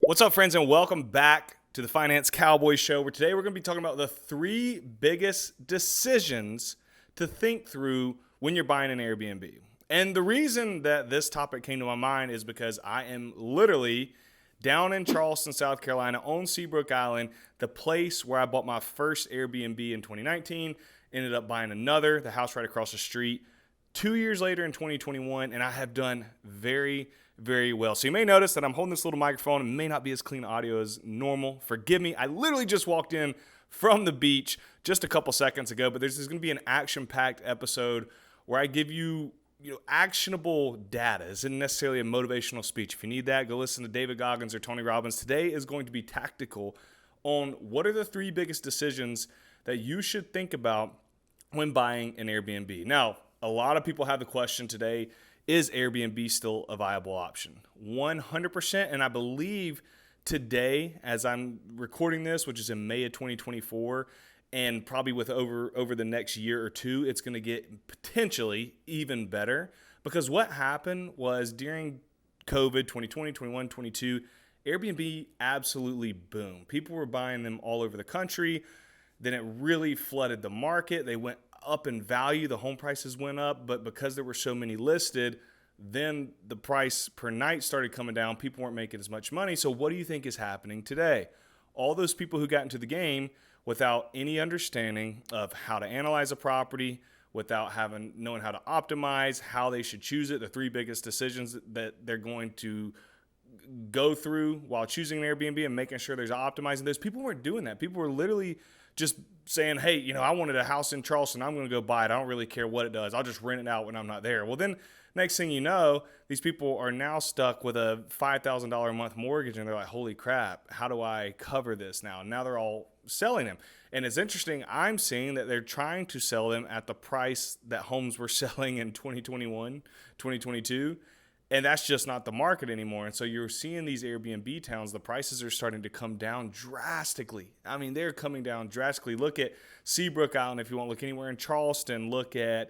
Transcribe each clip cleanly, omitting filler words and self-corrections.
What's up, friends, and welcome back to the Finance Cowboy Show, where today we're going to be talking about the three biggest decisions to think through when you're buying an Airbnb. And the reason that this topic came to my mind is because I am literally down in Charleston, South Carolina, on Seabrook Island, the place where I bought my first Airbnb in 2019, ended up buying another, the house right across the street, 2 years later in 2021, and I have done very well. So you may notice that I'm holding this little microphone. It may not be as clean audio as normal. Forgive me. I literally just walked in from the beach just a couple seconds ago, but there's going to be an action-packed episode where I give you actionable data. It isn't necessarily a motivational speech. If you need that, go listen to David Goggins or Tony Robbins. Today is going to be tactical on what are the three biggest decisions that you should think about when buying an Airbnb. Now, a lot of people have the question today, is Airbnb still a viable option? 100%, and I believe today, as I'm recording this, which is in May of 2024, and probably with over the next year or two, it's going to get potentially even better. Because what happened was during COVID 2020, 21, 22, Airbnb absolutely boomed. People were buying them all over the country. Then it really flooded the market. They went up in value. The home prices went up, but because there were so many listed, then the price per night started coming down. People weren't making as much money. So what do you think is happening today? All those people who got into the game without any understanding of how to analyze a property, without knowing how to optimize, how they should choose it, the three biggest decisions that they're going to go through while choosing an Airbnb and making sure there's optimizing those. People weren't doing that. People were literally just saying, hey, I wanted a house in Charleston. I'm going to go buy it. I don't really care what it does. I'll just rent it out when I'm not there. Well, then next thing you know, these people are now stuck with a $5,000 a month mortgage, and they're like, holy crap, how do I cover this now? And now they're all selling them. And it's interesting, I'm seeing that they're trying to sell them at the price that homes were selling in 2021, 2022. And that's just not the market anymore. And so you're seeing these Airbnb towns, the prices are starting to come down drastically. I mean, they're coming down drastically. Look at Seabrook Island if you want. Look anywhere in Charleston. Look at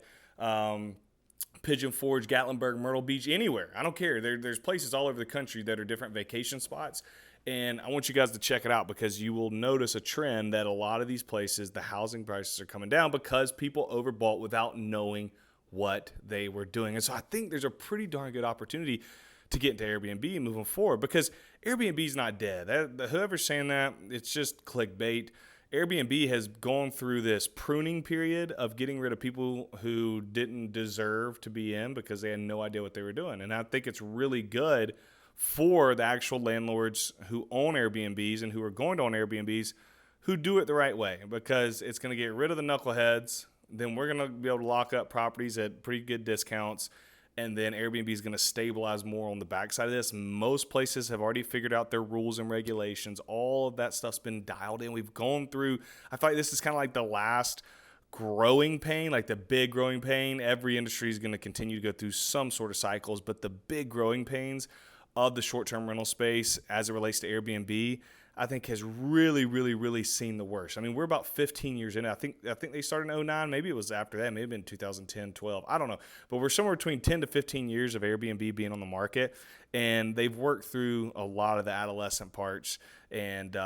Pigeon Forge, Gatlinburg, Myrtle Beach, anywhere. I don't care. There's places all over the country that are different vacation spots. And I want you guys to check it out because you will notice a trend that a lot of these places, the housing prices are coming down because people overbought without knowing what they were doing. And so I think there's a pretty darn good opportunity to get into Airbnb moving forward because Airbnb is not dead. Whoever's saying that, it's just clickbait. Airbnb has gone through this pruning period of getting rid of people who didn't deserve to be in because they had no idea what they were doing. And I think it's really good for the actual landlords who own Airbnbs and who are going to own Airbnbs who do it the right way because it's going to get rid of the knuckleheads. Then we're going to be able to lock up properties at pretty good discounts, and then Airbnb is going to stabilize more on the backside of this. Most places have already figured out their rules and regulations. All of that stuff's been dialed in. We've gone through, I feel like this is kind of like the last growing pain, like the big growing pain. Every industry is going to continue to go through some sort of cycles, but the big growing pains of the short-term rental space as it relates to Airbnb, I think has really seen the worst. I mean, we're about 15 years in. I think they started in 2009. Maybe it was after that. Maybe in 2010, 12. I don't know. But we're somewhere between 10 to 15 years of Airbnb being on the market. And they've worked through a lot of the adolescent parts. And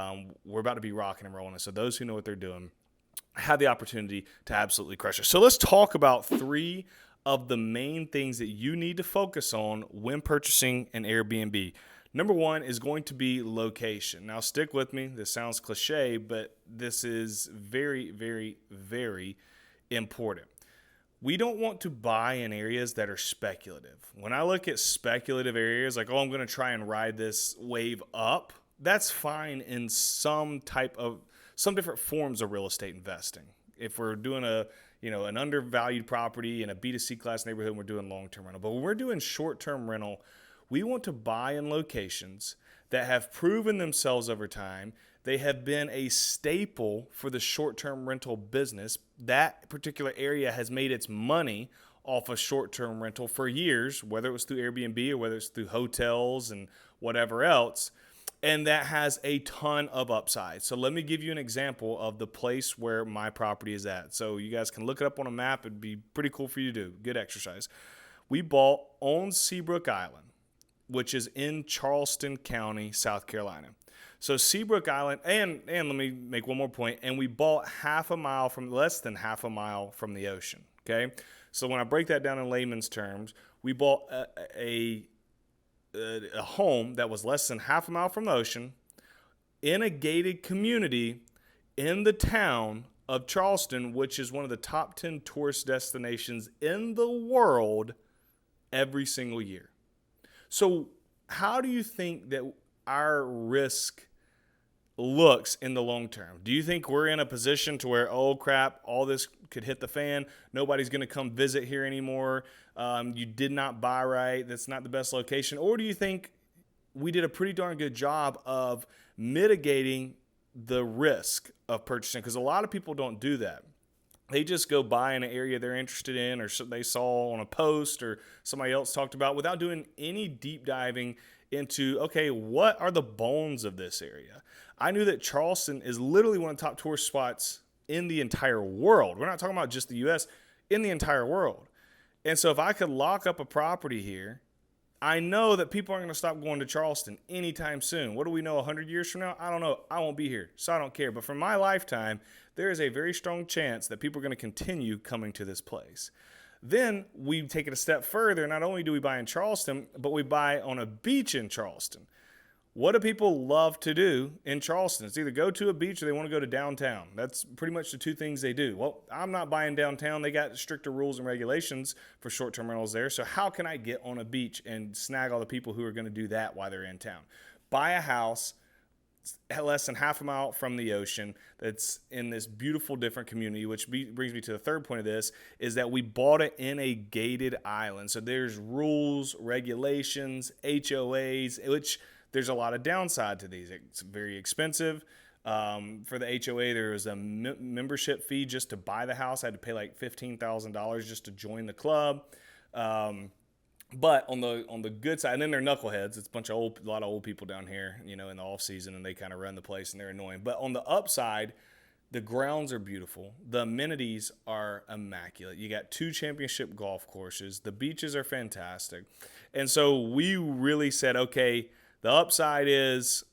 we're about to be rocking and rolling. So those who know what they're doing have the opportunity to absolutely crush it. So let's talk about three of the main things that you need to focus on when purchasing an Airbnb. Number one is going to be location. Now, stick with me. This sounds cliche, but this is very important. We don't want to buy in areas that are speculative. When I look at speculative areas, like, I'm going to try and ride this wave up, that's fine in some different forms of real estate investing. If we're doing an undervalued property in a B2C class neighborhood, and we're doing long-term rental. But when we're doing short-term rental, we want to buy in locations that have proven themselves over time. They have been a staple for the short-term rental business. That particular area has made its money off of short-term rental for years, whether it was through Airbnb or whether it's through hotels and whatever else. And that has a ton of upside. So let me give you an example of the place where my property is at. So you guys can look it up on a map. It'd be pretty cool for you to do. Good exercise. We bought on Seabrook Island. which is in Charleston County, South Carolina. So Seabrook Island, and let me make one more point, and we bought less than half a mile from the ocean, okay? So when I break that down in layman's terms, we bought a home that was less than half a mile from the ocean in a gated community in the town of Charleston, which is one of the top 10 tourist destinations in the world every single year. So how do you think that our risk looks in the long term? Do you think we're in a position to where, oh crap, all this could hit the fan, nobody's going to come visit here anymore, you did not buy right, that's not the best location? Or do you think we did a pretty darn good job of mitigating the risk of purchasing? Because a lot of people don't do that. They just go buy in an area they're interested in, or they saw on a post or somebody else talked about, without doing any deep diving into, okay, what are the bones of this area? I knew that Charleston is literally one of the top tourist spots in the entire world. We're not talking about just the U.S., in the entire world. And so if I could lock up a property here, I know that people aren't going to stop going to Charleston anytime soon. What do we know 100 years from now? I don't know. I won't be here, so I don't care. But for my lifetime, there is a very strong chance that people are going to continue coming to this place. Then we take it a step further. Not only do we buy in Charleston, but we buy on a beach in Charleston. What do people love to do in Charleston? It's either go to a beach or they want to go to downtown. That's pretty much the two things they do. Well, I'm not buying downtown. They got stricter rules and regulations for short-term rentals there. So how can I get on a beach and snag all the people who are going to do that while they're in town? Buy a house less than half a mile from the ocean that's in this beautiful different community, which brings me to the third point of this, is that we bought it in a gated island. So there's rules, regulations, HOAs, which there's a lot of downside to these. It's very expensive. For the HOA, there was a membership fee just to buy the house. I had to pay like $15,000 just to join the club. But on the good side, and then they're knuckleheads. It's a lot of old people down here, in the off season, and they kind of run the place and they're annoying. But on the upside, the grounds are beautiful. The amenities are immaculate. You got 2 championship golf courses. The beaches are fantastic. And so we really said, okay, the upside is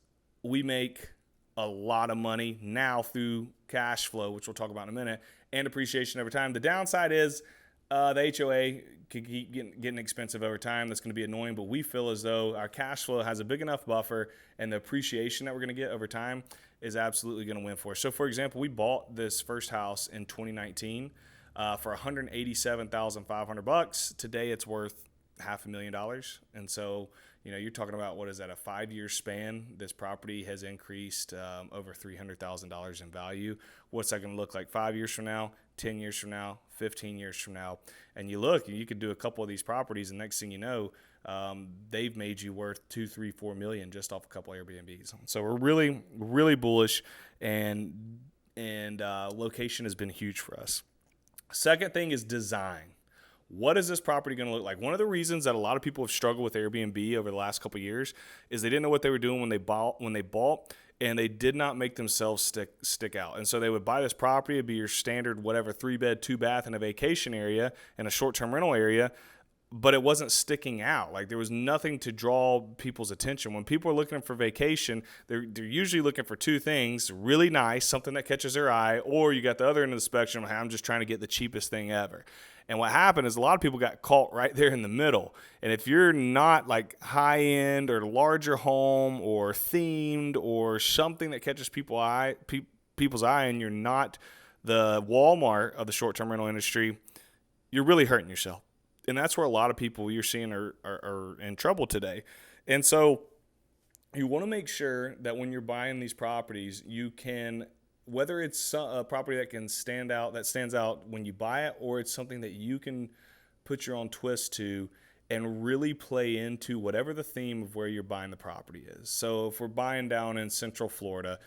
we make a lot of money now through cash flow, which we'll talk about in a minute, and appreciation over time. The downside is the HOA could keep getting expensive over time. That's going to be annoying, but we feel as though our cash flow has a big enough buffer, and the appreciation that we're going to get over time is absolutely going to win for us. So, for example, we bought this first house in 2019 for $187,500. Today, it's worth $500,000, and so you're talking about, what is that, a 5-year span? This property has increased over $300,000 in value. What's that going to look like 5 years from now, 10 years from now, 15 years from now? And you look, and you could do a couple of these properties, and next thing you know, they've made you worth $2, $3, $4 million just off a couple of Airbnbs. So we're really, really bullish, and location has been huge for us. Second thing is design. What is this property going to look like? One of the reasons that a lot of people have struggled with Airbnb over the last couple of years is they didn't know what they were doing when they bought, and they did not make themselves stick out. And so they would buy this property, it'd be your standard whatever 3-bed, 2-bath in a vacation area and a short-term rental area, but it wasn't sticking out. Like, there was nothing to draw people's attention. When people are looking for vacation, they're usually looking for 2 things: really nice, something that catches their eye, or you got the other end of the spectrum, hey, I'm just trying to get the cheapest thing ever. And what happened is a lot of people got caught right there in the middle. And if you're not like high-end or larger home or themed or something that catches people's eye, and you're not the Walmart of the short-term rental industry, you're really hurting yourself. And that's where a lot of people you're seeing are in trouble today. And so you want to make sure that when you're buying these properties, you can, whether it's a property that stands out when you buy it, or it's something that you can put your own twist to and really play into whatever the theme of where you're buying the property is. So if we're buying down in Central Florida,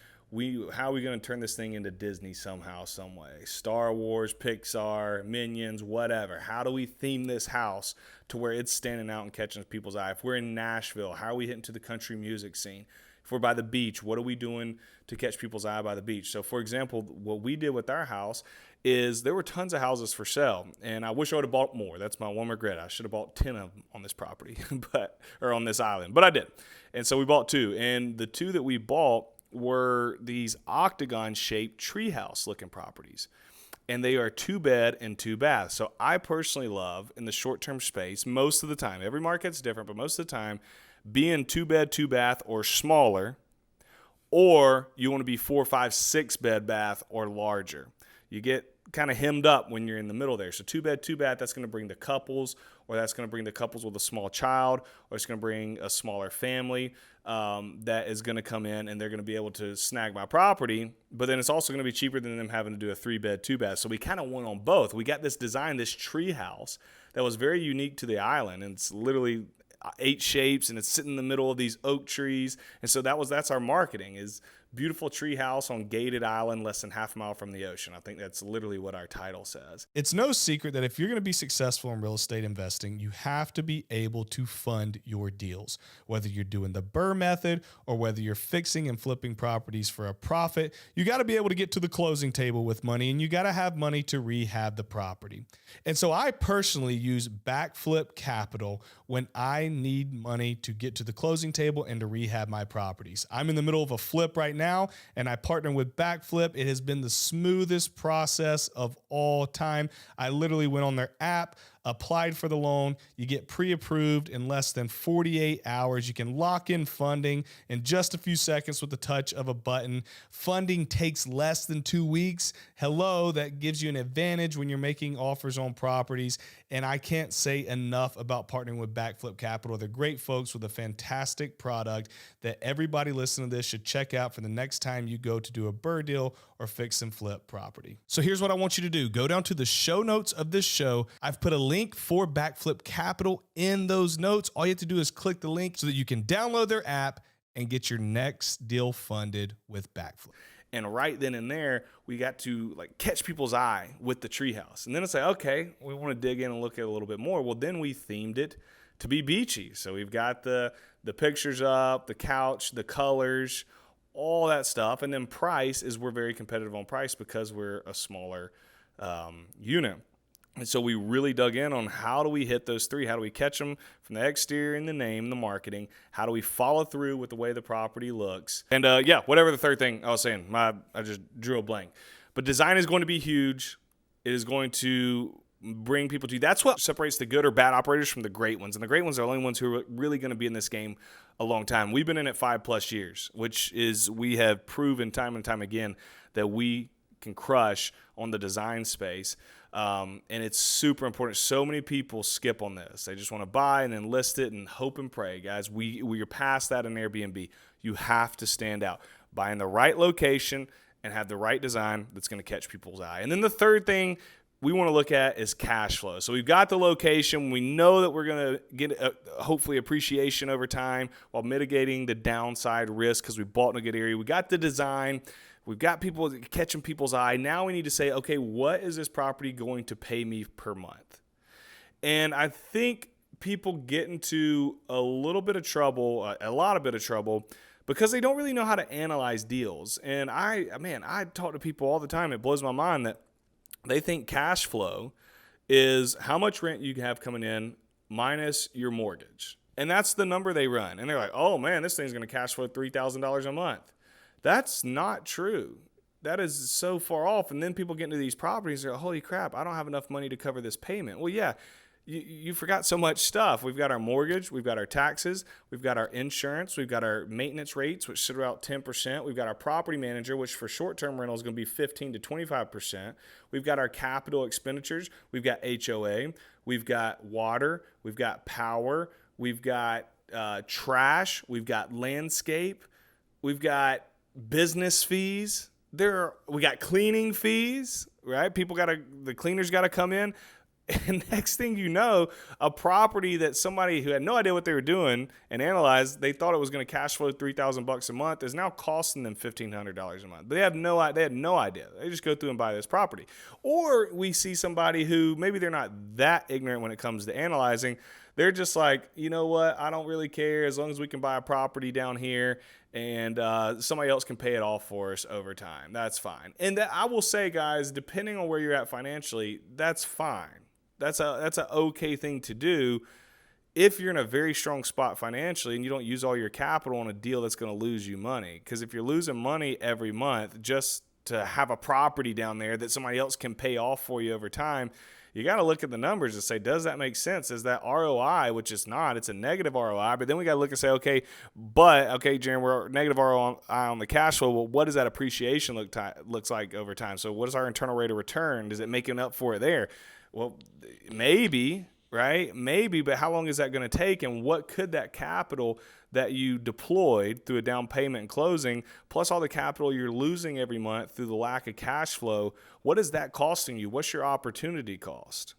how are we going to turn this thing into Disney somehow, some way? Star Wars, Pixar, Minions, whatever. How do we theme this house to where it's standing out and catching people's eye? If we're in Nashville, how are we hitting to the country music scene? If we're by the beach, what are we doing to catch people's eye by the beach? So for example, what we did with our house is there were tons of houses for sale, and I wish I would have bought more. That's my one regret. I should have bought 10 of them on this property, or on this island, but I did. And so we bought 2, and the 2 that we bought were these octagon-shaped treehouse-looking properties. And they are 2-bed and 2-bath. So I personally love, in the short-term space, most of the time, every market's different, but most of the time, being 2-bed, 2-bath or smaller, or you want to be 4, 5, 6-bed bath or larger. You get kind of hemmed up when you're in the middle there. So 2-bed, 2-bath, that's going to bring the couples, or that's going to bring the couples with a small child, or it's going to bring a smaller family that is going to come in, and they're going to be able to snag my property. But then it's also going to be cheaper than them having to do a 3-bed, 2-bath. So we kind of went on both. We got this design, this tree house that was very unique to the island, and it's literally 8 shapes, and it's sitting in the middle of these oak trees. And so that's our marketing, is beautiful tree house on gated island less than half a mile from the ocean. I think that's literally what our title says. It's no secret that if you're going to be successful in real estate investing, you have to be able to fund your deals. Whether you're doing the Burr method or whether you're fixing and flipping properties for a profit, you got to be able to get to the closing table with money, and you got to have money to rehab the property. And so I personally use backflip capital when I need money to get to the closing table and to rehab my properties. I'm in the middle of a flip right now, and I partner with Backflip. It has been the smoothest process of all time. I literally went on their app, applied for the loan. You get pre-approved in less than 48 hours. You can lock in funding in just a few seconds with the touch of a button. Funding takes less than 2 weeks. Hello, that gives you an advantage when you're making offers on properties. And I can't say enough about partnering with Backflip Capital. They're great folks with a fantastic product that everybody listening to this should check out for the next time you go to do a Burr deal or fix and flip property. So here's what I want you to do. Go down to the show notes of this show. I've put a link for Backflip Capital in those notes. All you have to do is click the link so that you can download their app and get your next deal funded with Backflip. And right then and there, we got to catch people's eye with the treehouse. And then it's like, okay, we want to dig in and look at it a little bit more. Well, then we themed it to be beachy. So we've got the pictures up, the couch, the colors, all that stuff. And then price is, we're very competitive on price because we're a smaller unit. And so we really dug in on how do we hit those 3? How do we catch them from the exterior and the name, the marketing? How do we follow through with the way the property looks? And whatever the third thing I was saying, I just drew a blank. But design is going to be huge. It is going to bring people to you. That's what separates the good or bad operators from the great ones. And the great ones are the only ones who are really going to be in this game a long time. We've been in it 5+ years, which is, we have proven time and time again that we can crush on the design space. And it's super important. So many people skip on this. They just want to buy and then list it and hope and pray. Guys, we're past that in Airbnb. You have to stand out. Buy in the right location and have the right design that's going to catch people's eye. And then the third thing we want to look at is cash flow. So we've got the location. We know that we're going to get hopefully appreciation over time while mitigating the downside risk because we bought in a good area. We got the design. We've got people catching people's eye. Now we need to say, okay, what is this property going to pay me per month? And I think people get into a lot of bit of trouble, because they don't really know how to analyze deals. And I talk to people all the time. It blows my mind that they think cash flow is how much rent you have coming in minus your mortgage. And that's the number they run. And they're like, oh man, this thing's going to cash flow $3,000 a month. That's not true. That is so far off. And then people get into these properties and they're like, holy crap, I don't have enough money to cover this payment. Well, yeah, you forgot so much stuff. We've got our mortgage, we've got our taxes, we've got our insurance, we've got our maintenance rates, which sit about 10%. We've got our property manager, which for short-term rental is going to be 15 to 25%. We've got our capital expenditures. We've got HOA. We've got water. We've got power. We've got trash. We've got landscape. We've got business fees. We got cleaning fees, right? The cleaners got to come in. And next thing you know, a property that somebody who had no idea what they were doing and analyzed, they thought it was going to cash flow $3,000 a month, is now costing them $1,500 a month. They had no idea. They just go through and buy this property. Or we see somebody who maybe they're not that ignorant when it comes to analyzing. They're just like, you know what? I don't really care as long as we can buy a property down here and somebody else can pay it off for us over time. That's fine. And that, I will say, guys, depending on where you're at financially, that's fine. That's an okay thing to do if you're in a very strong spot financially and you don't use all your capital on a deal that's going to lose you money. Because if you're losing money every month just to have a property down there that somebody else can pay off for you over time, you got to look at the numbers and say, does that make sense? Is that ROI, which is not, it's a negative ROI, but then we got to look and say, okay, Jaron, we're negative ROI on the cash flow. Well, what does that appreciation looks like over time? So what is our internal rate of return? Does it making up for it there? Well, maybe, right? Maybe, but how long is that going to take? And what could that capital that you deployed through a down payment and closing, plus all the capital you're losing every month through the lack of cash flow, what is that costing you? What's your opportunity cost?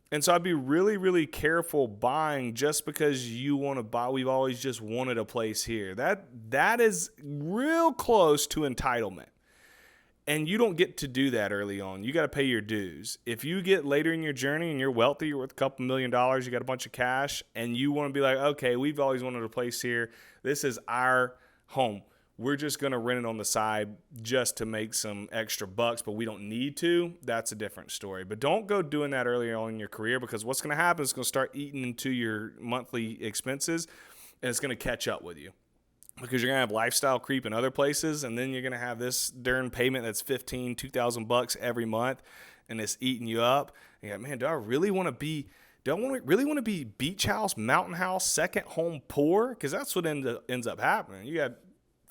And so I'd be really, really careful buying just because you want to buy. We've always just wanted a place here. That is real close to entitlement. And you don't get to do that early on. You got to pay your dues. If you get later in your journey and you're wealthy, you're worth a couple $1 million, you got a bunch of cash, and you want to be like, okay, we've always wanted a place here. This is our home. We're just going to rent it on the side just to make some extra bucks, but we don't need to. That's a different story. But don't go doing that earlier on in your career, because what's going to happen is it's going to start eating into your monthly expenses, and it's going to catch up with you. Because you're going to have lifestyle creep in other places, and then you're going to have this darn payment that's $2,000 every month, and it's eating you up. And you're like, man, do I really want to be beach house, mountain house, second home poor? Because that's what ends up happening. You got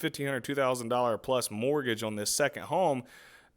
$1,500, $2,000 plus mortgage on this second home,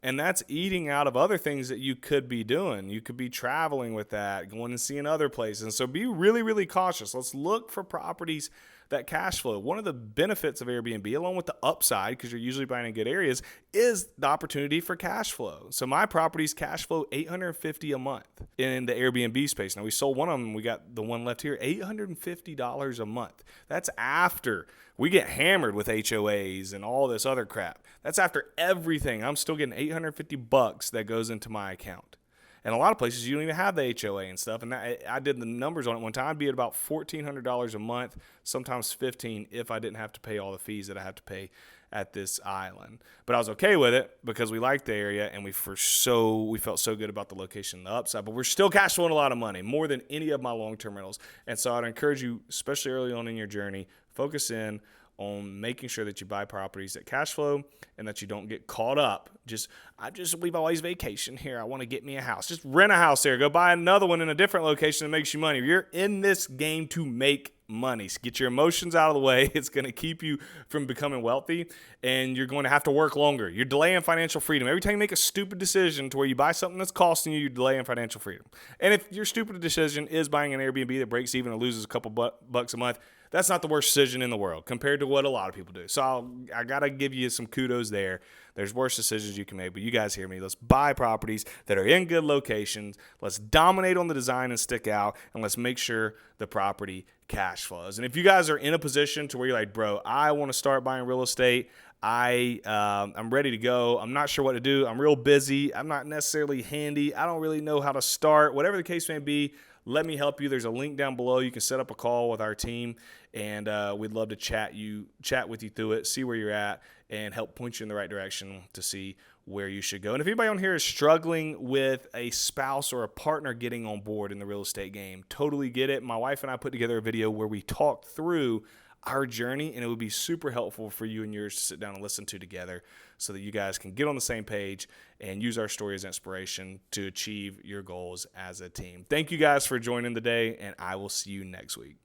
and that's eating out of other things that you could be doing. You could be traveling with that, going and seeing other places. And so be really, really cautious. Let's look for properties that cash flow. One of the benefits of Airbnb, along with the upside, because you're usually buying in good areas, is the opportunity for cash flow. So my properties cash flow $850 a month in the Airbnb space. Now we sold one of them. We got the one left here, $850 a month. That's after we get hammered with HOAs and all this other crap. That's after everything. I'm still getting $850 that goes into my account. And a lot of places, you don't even have the HOA and stuff. And I did the numbers on it one time. I'd be at about $1,400 a month, sometimes $1,500 if I didn't have to pay all the fees that I have to pay at this island. But I was okay with it because we liked the area and we felt so good about the location and the upside. But we're still cash flowing a lot of money, more than any of my long-term rentals. And so I'd encourage you, especially early on in your journey, focus in on making sure that you buy properties that cash flow and that you don't get caught up. We've always vacation here. I want to get me a house. Just rent a house there. Go buy another one in a different location that makes you money. You're in this game to make money. So get your emotions out of the way. It's going to keep you from becoming wealthy, and you're going to have to work longer. You're delaying financial freedom. Every time you make a stupid decision to where you buy something that's costing you, you're delaying financial freedom. And if your stupid decision is buying an Airbnb that breaks even or loses a couple bucks a month, that's not the worst decision in the world compared to what a lot of people do. So I got to give you some kudos there. There's worse decisions you can make, but you guys hear me. Let's buy properties that are in good locations. Let's dominate on the design and stick out, and let's make sure the property cash flows. And if you guys are in a position to where you're like, bro, I want to start buying real estate, I'm ready to go. I'm not sure what to do. I'm real busy. I'm not necessarily handy. I don't really know how to start. Whatever the case may be, let me help you. There's a link down below. You can set up a call with our team, and we'd love to chat with you through it, see where you're at, and help point you in the right direction to see where you should go. And if anybody on here is struggling with a spouse or a partner getting on board in the real estate game, totally get it. My wife and I put together a video where we talked through our journey, and it would be super helpful for you and yours to sit down and listen to together so that you guys can get on the same page and use our story as inspiration to achieve your goals as a team. Thank you guys for joining today, and I will see you next week.